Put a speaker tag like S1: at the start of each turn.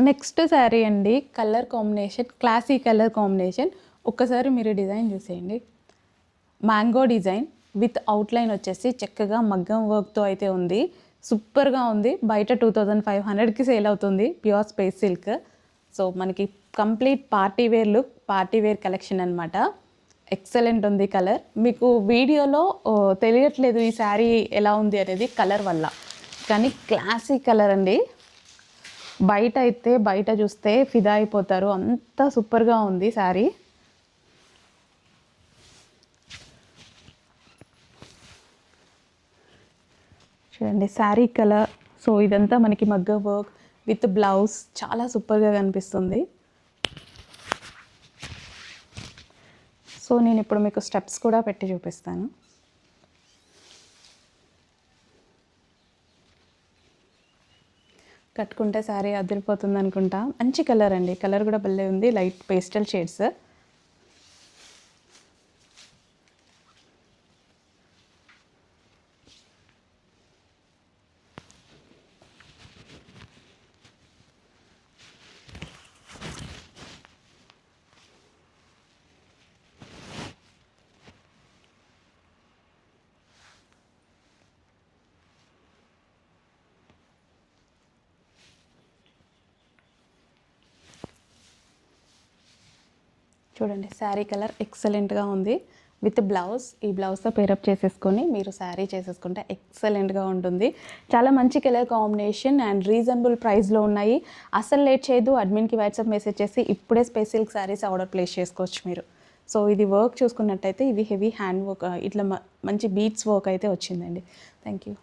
S1: Next sari అండి, colour combination classy colour combination. ఒక్కసారి మీరు డిజైన్ చూసేయండి. మ్యాంగో డిజైన్ విత్ అవుట్లైన్ వచ్చేసి చక్కగా మగ్గం వర్క్తో అయితే ఉంది. సూపర్గా ఉంది. బయట 2500కి సేల్ అవుతుంది ప్యూర్ స్పేస్ సిల్క్. సో మనకి complete party wear look, party wear collection అనమాట. ఎక్సలెంట్ ఉంది కలర్. మీకు వీడియోలో తెలియట్లేదు ఈ శారీ ఎలా ఉంది అనేది కలర్ వల్ల, కానీ క్లాసిక్ కలర్ అండి. బయట చూస్తే ఫిదా అయిపోతారు, అంత సూపర్గా ఉంది శారీ. చూడండి శారీ కలర్. సో ఇదంతా మనకి మగ్గ వర్క్ విత్ బ్లౌజ్ చాలా సూపర్గా కనిపిస్తుంది. సో నేను ఇప్పుడు మీకు స్టెప్స్ కూడా పెట్టి చూపిస్తాను. కట్టుకుంటే శారీ అదిరిపోతుంది అనుకుంటా. మంచి కలర్ అండి, కలర్ కూడా భలే ఉంది, లైట్ పేస్టల్ షేడ్స్. చూడండి శారీ కలర్ ఎక్సలెంట్గా ఉంది విత్ బ్లౌజ్. ఈ బ్లౌజ్తో పేరప్ చేసేసుకొని మీరు శారీ చేసేసుకుంటే ఎక్సలెంట్గా ఉంటుంది. చాలా మంచి కలర్ కాంబినేషన్ అండ్ రీజనబుల్ ప్రైస్లో ఉన్నాయి. అసలు లేట్ చేయదు, అడ్మిన్కి వాట్సాప్ మెసేజ్ చేసి ఇప్పుడే space silk saris order place చేసుకోవచ్చు మీరు. సో ఇది వర్క్ చూసుకున్నట్టయితే ఇది హెవీ హ్యాండ్ వర్క్, ఇట్లా మంచి బీట్స్ వర్క్ అయితే వచ్చిందండి. Thank you.